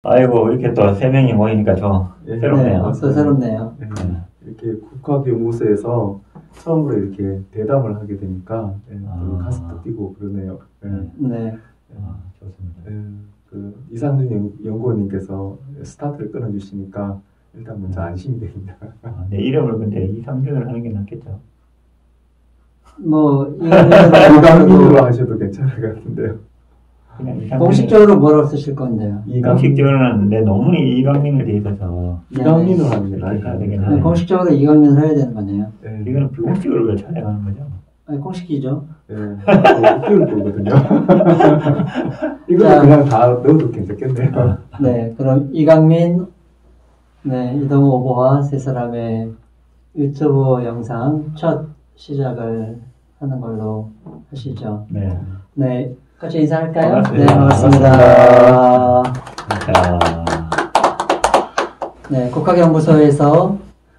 아이고, 이렇게 또 세 명이 모이니까 좀 네, 새롭네요. 네, 또 새롭네요. 네, 이렇게 국가교무소에서 처음으로 이렇게 대담을 하게 되니까 또 가슴도 뛰고 그러네요. 네. 네. 좋습니다. 네, 그 이상준 연구원님께서 스타트를 끊어주시니까 일단 먼저 안심이 됩니다. 내 이름을 근데 이상준을 하는 게 낫겠죠. 뭐, 이강민으로 하셔도 괜찮을 것 같은데요. 그냥 이상준을- 공식적으로 뭐라고 쓰실 건데요? 공식적으로는 내 논문이 이강민으로 돼 있어서 이강민으로 하는 게 나을 것 그렇게 되긴 같아요. 하네요. 공식적으로 이강민을 해야 되는 거네요. 네. 이거는 비공식으로 왜 촬영하는 거죠? 아니, 공식이죠. 네, 키울 거거든요. 이거 자. 그냥 다 넣어도 괜찮겠네요. 네, 그럼 이강민, 네, 이동우 오보와 세 사람의 유튜브 영상 첫 시작을 하는 걸로 하시죠. 네. 네, 같이 인사할까요? 반갑습니다. 네, 반갑습니다. 자, 네, 국학연구소에서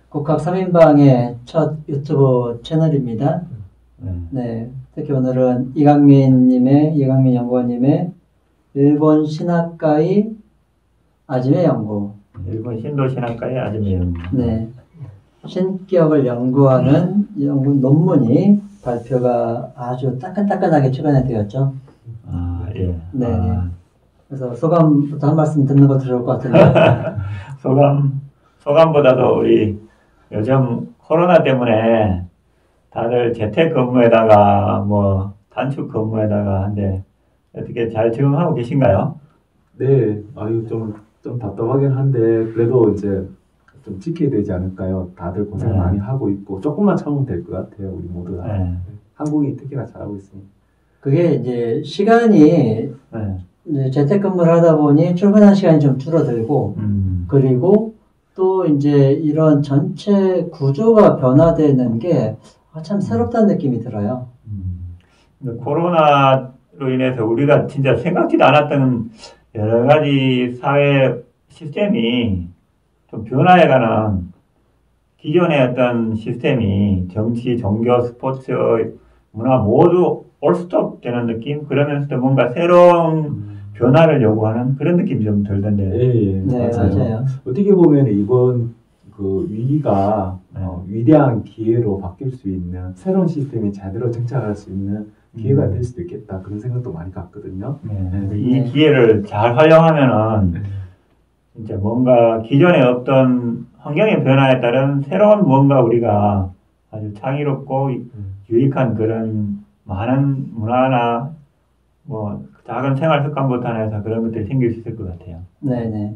국학 3인방의 첫 유튜브 채널입니다. 네, 특히 오늘은 이강민 연구원님의 일본 신학과의 아지메 연구, 일본 신도신학과의 아줌매용. 네, 신격을 연구하는 연구 논문이 발표가 아주 따끈따끈하게 최근에 되었죠. 예. 네. 그래서 소감부터 한 말씀 듣는 것도 좋을 것 같은데. 소감보다도 우리 요즘 코로나 때문에 다들 재택 근무에다가 뭐 단축 근무에다가 한데 어떻게 잘 적응하고 계신가요? 네, 아유 좀 답답하긴 한데 그래도 이제 좀 지켜야 되지 않을까요? 다들 고생 많이 하고 있고 조금만 참으면 될 것 같아요, 우리 모두 다. 네. 한국이 특히나 잘하고 있습니다. 그게 이제 시간이 네. 이제 재택근무를 하다 보니 출근하는 시간이 좀 줄어들고, 그리고 또 이제 이런 전체 구조가 변화되는 게 참 새롭다는 느낌이 들어요. 근데 코로나로 인해서 우리가 진짜 생각지도 않았던 여러 가지 사회 시스템이 좀 변화해가는 기존의 어떤 시스템이 정치, 종교, 스포츠, 문화 모두 올스톱 되는 느낌? 그러면서도 뭔가 새로운 변화를 요구하는 그런 느낌이 좀 들던데. 예, 네, 맞아요. 어떻게 보면 이번 그 위기가 위대한 기회로 바뀔 수 있는 새로운 시스템이 제대로 정착할 수 있는 기회가 될 수도 있겠다 그런 생각도 많이 갔거든요. 이 기회를 잘 활용하면은 진짜 뭔가 기존에 없던 환경의 변화에 따른 새로운 뭔가 우리가 아주 창의롭고 유익한 그런 많은 문화나 뭐 작은 생활 습관부터 해서 그런 것들이 생길 수 있을 것 같아요. 네네.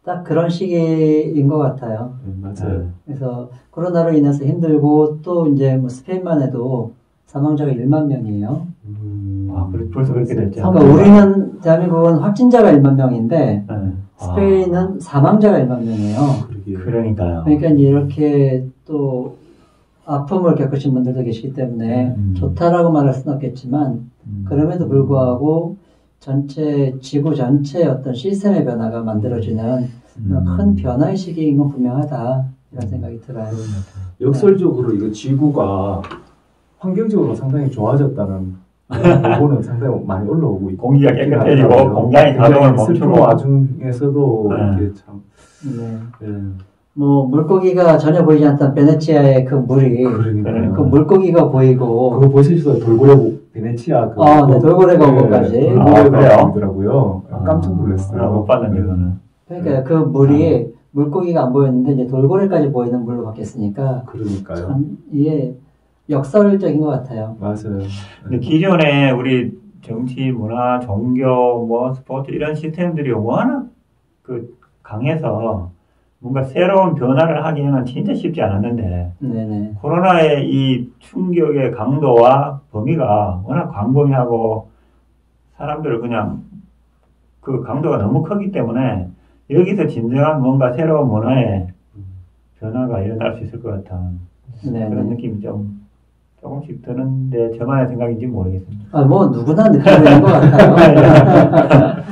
딱 그런 시기인 것 같아요. 맞아요. 그래서 코로나로 인해서 힘들고 또 이제 뭐 스페인만 해도 사망자가 1만 명이에요. 벌써 그렇게 됐죠. 그러니까 우리는 대한민국은 확진자가 1만 명인데 스페인은 사망자가 1만 명이에요. 그러니까요. 그러니까 이렇게 또 아픔을 겪으신 분들도 계시기 때문에 좋다라고 말할 수는 없겠지만 그럼에도 불구하고 지구 전체의 어떤 시스템의 변화가 만들어지는 큰 변화의 시기인 건 분명하다 이런 생각이 들어요. 역설적으로 이거 지구가 환경적으로 상당히 좋아졌다는 보고는 상당히 많이 올라오고 있고 공기가 깨끗해지고 공장이 가동을 멈추고 와중에서도 이렇게 참 뭐 물고기가 전혀 보이지 않던 베네치아의 그 물이 그 물고기가 보이고 그거 보시죠 돌고래 베네치아 네, 돌고래가 온 것까지 그래요? 더라고요. 깜짝 놀랐어요. 못 봤는데 그거는. 그러니까 그 물이 물고기가 안 보였는데 이제 돌고래까지 보이는 물로 바뀌었으니까 그러니까요. 참 이게 역설적인 것 같아요. 맞아요. 근데 기존에 우리 정치, 문화, 종교, 뭐 스포츠 이런 시스템들이 워낙 그 강해서 뭔가 새로운 변화를 하기에는 진짜 쉽지 않았는데 네네. 코로나의 이 충격의 강도와 범위가 워낙 광범위하고 사람들을 그냥 그 강도가 너무 크기 때문에 여기서 진정한 뭔가 새로운 문화의 변화가 일어날 수 있을 것 같은 그런 느낌이 조금씩 드는데 저만의 생각인지 모르겠습니다. 뭐 누구나 느끼는 것 같아요.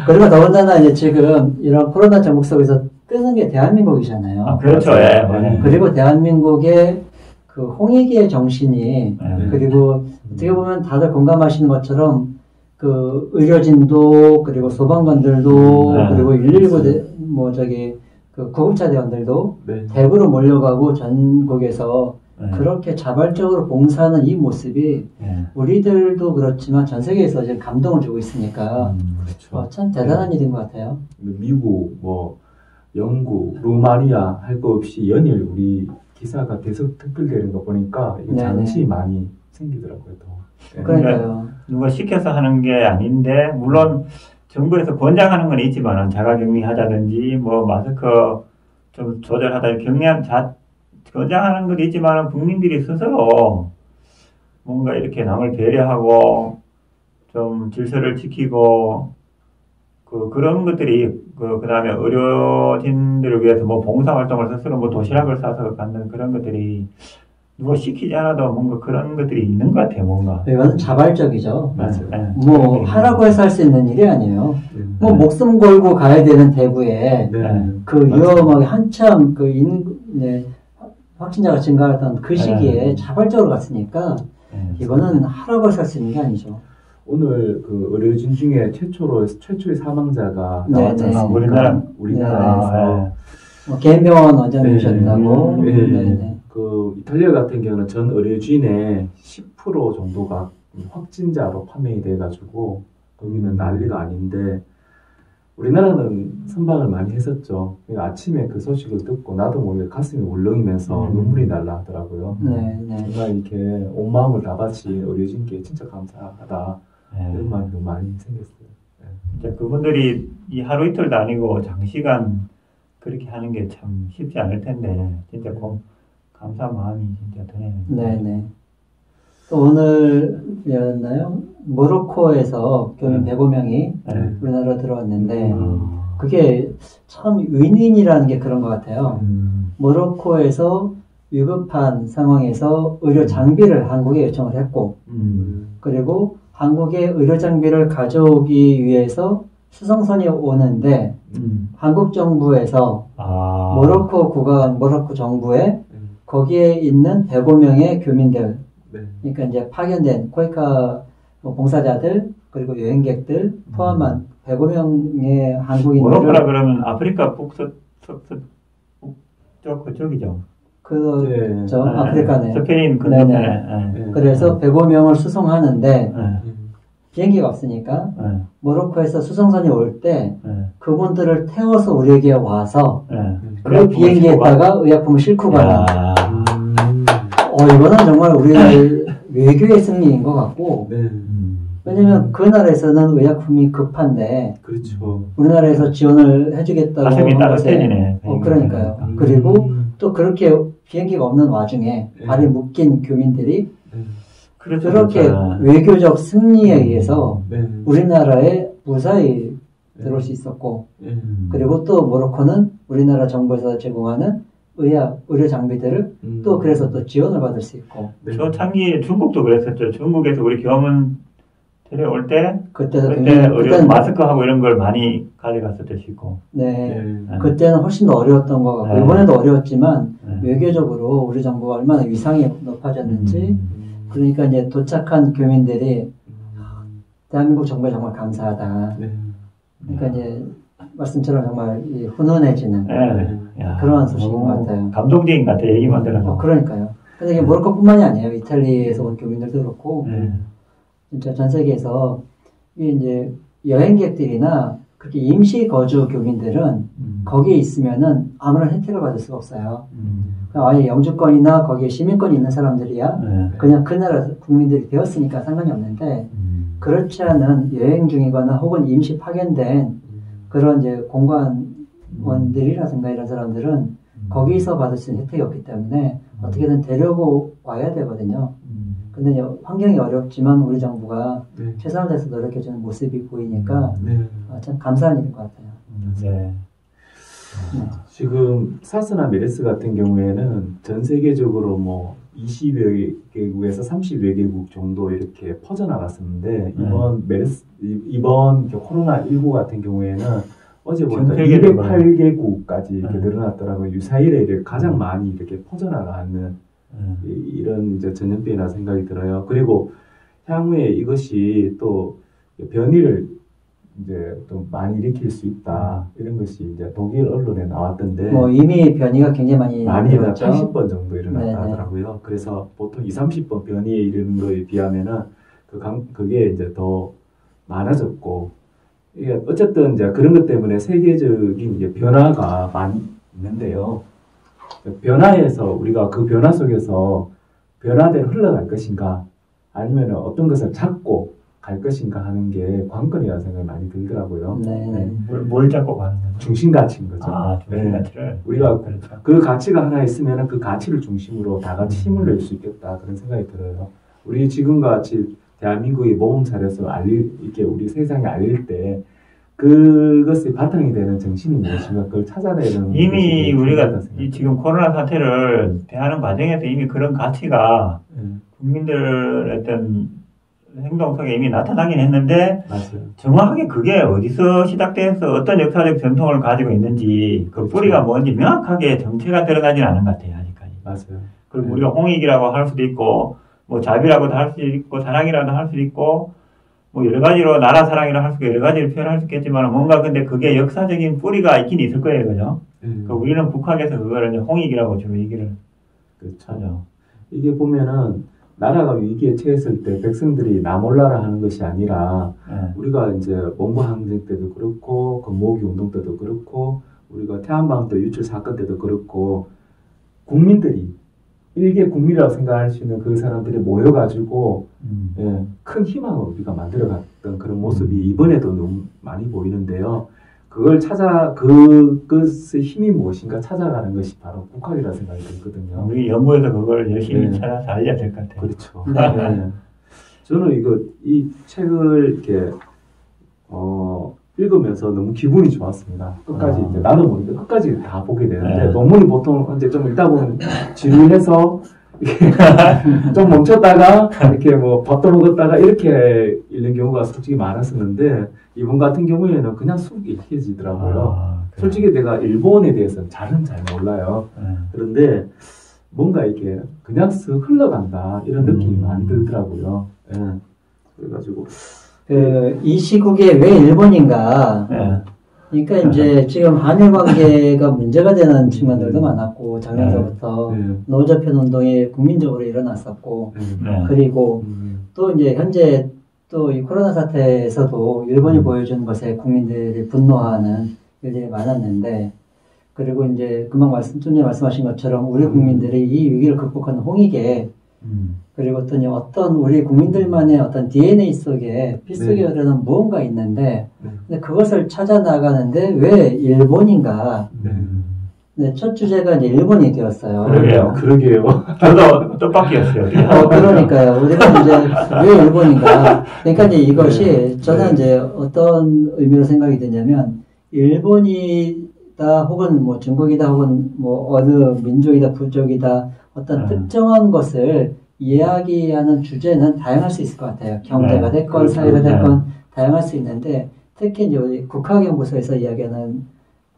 그리고 더군다나 이제 지금 이런 코로나 정국 속에서 뜨는 게 대한민국이잖아요. 그렇죠. 예. 그리고 대한민국의 그 홍익의 정신이 그리고 어떻게 보면 다들 공감하시는 것처럼 그 의료진도 그리고 소방관들도 네. 그리고 119 그 구급차 대원들도 네. 대구로 몰려가고 전국에서 네. 그렇게 자발적으로 봉사하는 이 모습이 네. 우리들도 그렇지만 전 세계에서 지금 감동을 주고 있으니까 그렇죠. 참 대단한 일인 것 같아요. 미국, 뭐 영국, 루마니아 할 거 없이 연일 우리 기사가 계속 특필되는 거 보니까 이게 네네. 자긍심이 많이 생기더라고요. 더. 네. 그러니까요. 누가 시켜서 하는 게 아닌데, 물론 정부에서 권장하는 건 있지만, 자가격리 하자든지, 뭐, 마스크 좀 조절하다, 권장하는 건 있지만, 국민들이 스스로 뭔가 이렇게 남을 배려하고, 좀 질서를 지키고, 그런 것들이, 그 다음에 의료진들을 위해서 뭐 봉사활동을 스스로 뭐 도시락을 싸서 갖는 그런 것들이 누가 시키지 않아도 뭔가 그런 것들이 있는 것 같아요, 뭔가. 이거는 자발적이죠. 맞아요. 네. 뭐 하라고 해서 할 수 있는 일이 아니에요. 네. 뭐 목숨 걸고 가야 되는 대구에 네. 그 맞아요. 위험하게 한참 확진자가 증가했던 그 시기에 네. 자발적으로 갔으니까 네. 이거는 하라고 해서 할 수 있는 게 아니죠. 오늘 그 의료진 중에 최초의 사망자가 네, 나왔잖아요. 네. 우리나라에서. 뭐 개인병원 원장이셨다고. 네. 네네. 그 이탈리아 같은 경우는 전 의료진의 10% 정도가 확진자로 판명이 돼가지고 거기는 난리가 아닌데 우리나라는 선방을 많이 했었죠. 그러니까 아침에 그 소식을 듣고 나도 모르게 가슴이 울렁이면서 눈물이 날라 하더라고요. 네. 정말 이렇게 온 마음을 다 바친 의료진께 진짜 감사하다 네. 이런 마음이 많이 생겼어요. 진짜 그분들이 이 하루 이틀도 아니고 장시간 그렇게 하는 게 참 쉽지 않을 텐데, 진짜 감사 마음이 진짜 드네요. 네네. 또 오늘이었나요? 모로코에서 교민 105명이 네. 우리나라로 들어왔는데 음. 그게 참 윈윈이라는 게 그런 것 같아요. 음. 모로코에서 위급한 상황에서 의료 장비를 한국에 요청을 했고 그리고 한국에 의료 장비를 가져오기 위해서 수송선이 오는데 한국 정부에서 모로코 정부에 거기에 있는 105명의 교민들 네. 그러니까 이제 파견된 코이카 봉사자들 그리고 여행객들 포함한 105명의 한국인들을 모로코라 그러면 아프리카 북쪽 그쪽이죠. 그저 네. 아프리카네. 스페인 네네. 건너편에. 네. 그래서 105명을 수송하는데 네. 비행기가 없으니까 네. 모로코에서 수송선이 올 때 네. 그분들을 태워서 우리에게 와서 네. 그 비행기에다가 의약품을 싣고 가는. 야. 이거는 정말 우리 외교의 승리인 것 같고. 네. 왜냐면 그 나라에서는 의약품이 급한데 그렇죠. 우리나라에서 지원을 해주겠다고 가슴이 한 것에 따뜻해지네. 그러니까요. 그리고 또 그렇게 비행기가 없는 와중에 네. 발이 묶인 교민들이 그렇죠. 그렇게 그렇죠. 외교적 승리에 의해서 네. 우리나라에 무사히 들어올 수 있었고 네. 그리고 또 모로코는 우리나라 정부에서 제공하는 의료 장비들을 또 그래서 또 지원을 받을 수 있고 초창기에 중국도 그랬었죠. 중국에서 우리 교문 데려올 때 그때 의료 마스크하고 이런 걸 많이 가져갔었죠. 싶고. 네. 그때는 훨씬 더 어려웠던 것 같고 네. 이번에도 어려웠지만 네. 외교적으로 우리 정부가 얼마나 위상이 높아졌는지 그러니까 이제 도착한 교민들이 대한민국 정부에 정말 감사하다. 네. 그러니까 이제 말씀처럼 정말 훈훈해지는 네. 야, 그런 소식인 것 같아요. 감동적인 것 같아요. 얘기만 들어서. 그러니까요. 근데 이게 모로코뿐만이 아니에요. 이탈리아에서 온 교민들도 그렇고 네. 진짜 전 세계에서 이게 이제 여행객들이나 그렇게 임시 거주 교민들은 거기에 있으면은 아무런 혜택을 받을 수가 없어요. 그러니까 아예 영주권이나 거기에 시민권이 있는 사람들이야 네. 그냥 그 나라 국민들이 되었으니까 상관이 없는데 그렇지 않은 여행 중이거나 혹은 임시 파견된 그런 이제 공관원들이라든가 이런 사람들은 거기서 받을 수 있는 혜택이 없기 때문에 어떻게든 데려고 와야 되거든요. 근데 환경이 어렵지만 우리 정부가 네. 최선을 다해서 노력해주는 모습이 보이니까 네. 참 감사한 일인 것 같아요. 네. 지금 사스나 메르스 같은 경우에는 전 세계적으로 뭐 20여 개국에서 30여 개국 정도 이렇게 퍼져나갔었는데 이번 코로나19 같은 경우에는 어제 보니까 208개국까지 이렇게 늘어났더라고요. 유사일에 이렇게 가장 많이 이렇게 퍼져나가는 이런 이제 전염병이라 생각이 들어요. 그리고 향후에 이것이 또 변이를 이제 좀 많이 일으킬 수 있다 이런 것이 이제 독일 언론에 나왔던데 뭐 이미 변이가 굉장히 많이 일어났죠. 80번 정도 일어났다 네네. 하더라고요. 그래서 보통 20, 30번 변이에 이르는 거에 비하면은 그게 이제 더 많아졌고 이게 어쨌든 이제 그런 것 때문에 세계적인 이제 변화가 많이 있는데요. 변화에서 우리가 그 변화 속에서 변화대로 흘러갈 것인가 아니면 어떤 것을 잡고 갈 것인가 하는 게 관건이라는 생각이 많이 들더라고요. 네. 뭘 잡고 가는 거죠? 중심 가치인 거죠. 아, 중심 가치를. 우리가 그렇죠. 그 가치가 하나 있으면 그 가치를 중심으로 다 같이 힘을 낼 수 있겠다 그런 생각이 들어요. 우리 지금 같이 대한민국의 모범 사례에서 이렇게 우리 세상에 알릴 때 그것이 바탕이 되는 정신이 무엇인가 그걸 찾아내는 이미 우리가 것이 지금 코로나 사태를 대하는 과정에서 이미 그런 가치가 네, 국민들의 어떤 행동 속에 이미 나타나긴 했는데 맞아요. 정확하게 그게 어디서 시작돼서 어떤 역사적 전통을 가지고 있는지 그 그렇죠. 뿌리가 뭔지 명확하게 정체가 들어가진 않은 것 같아요 아직까지. 맞아요. 그리고 네. 우리가 홍익이라고 할 수도 있고 뭐 자비라고도 할 수도 있고 사랑이라도 할 수도 있고 뭐 여러 가지로 나라 사랑이라 할 수 있고 여러 가지로 표현할 수 있겠지만 뭔가 근데 그게 역사적인 뿌리가 있긴 있을 거예요, 그죠? 그 우리는 북학에서 그거를 이제 홍익이라고 주로 얘기를 그렇죠. 하죠. 이게 보면은 나라가 위기에 처했을 때 백성들이 나 몰라라 하는 것이 아니라 네. 우리가 이제 몽고항쟁 때도 그렇고 금모기 운동 때도 그렇고 우리가 태안방도 유출 사건 때도 그렇고 국민들이 일개 국민이라고 생각할 수 있는 그 사람들이 모여가지고 예, 큰 희망을 우리가 만들어갔던 그런 모습이 이번에도 너무 많이 보이는데요. 그것의 힘이 무엇인가 찾아가는 것이 바로 국학이라 생각이 들거든요. 우리 연구에서 그걸 열심히 네. 찾아서 알려야 될 것 같아요. 그렇죠. 네. 네. 저는 이 책을 이렇게 읽으면서 너무 기분이 좋았습니다. 끝까지 이제 나도 모르게 끝까지 다 보게 되는데 네. 논문이 보통 이제 좀 읽다 보면 지루해서 좀 멈췄다가 이렇게 뭐 밥도 먹었다가 이렇게 읽는 경우가 솔직히 많았었는데 이번 같은 경우에는 그냥 쑥 읽혀지더라고요. 그래요. 솔직히 내가 일본에 대해서는 잘 몰라요. 네. 그런데 뭔가 이렇게 그냥 쓱 흘러간다 이런 느낌이 많이 들더라고요. 예. 그래가지고 이 시국에 왜 일본인가? 네. 그러니까 이제 지금 한일 관계가 문제가 되는 측면들도 많았고 작년서부터 네. 노조편 운동이 국민적으로 일어났었고 네. 그리고 또 이제 현재 또 이 코로나 사태에서도 일본이 보여준 것에 국민들이 분노하는 일들이 많았는데 그리고 이제 금방 좀 말씀하신 것처럼 우리 국민들이 이 위기를 극복하는 홍익에 그리고 어떤 우리 국민들만의 어떤 DNA 속에 피 속에 흐르는 무언가 있는데 근데 그것을 찾아 나가는데 왜 일본인가? 네, 첫 주제가 이제 일본이 되었어요. 그러게요. 저도 뜻밖이었어요. 그러니까요. 우리가 이제 왜 일본인가? 그러니까 이제 이것이 저는 이제 어떤 의미로 생각이 드냐면 일본이다 혹은 뭐 중국이다 혹은 뭐 어느 민족이다 부족이다 어떤 특정한 것을 이야기하는 주제는 다양할 수 있을 것 같아요. 경제가 됐건 사회가 됐건 다양할 수 있는데 특히 이제 우리 국학연구소에서 이야기하는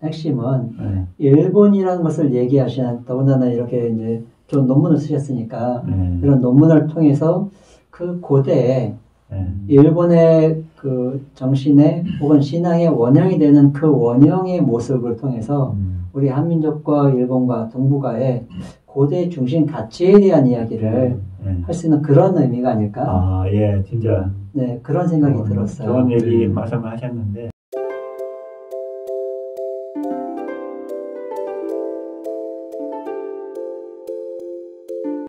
핵심은 일본이라는 것을 얘기하시는 더군다나 이렇게 이제 좀 논문을 쓰셨으니까 이런 논문을 통해서 그 고대에 일본의 그 정신의 혹은 신앙의 원형이 되는 그 원형의 모습을 통해서 우리 한민족과 일본과 동북아의 고대 중심 가치에 대한 이야기를 할 수 있는 그런 의미가 아닐까? 아, 예, 진짜. 네, 그런 생각이 들었어요. 좋은 얘기 말씀을 하셨는데.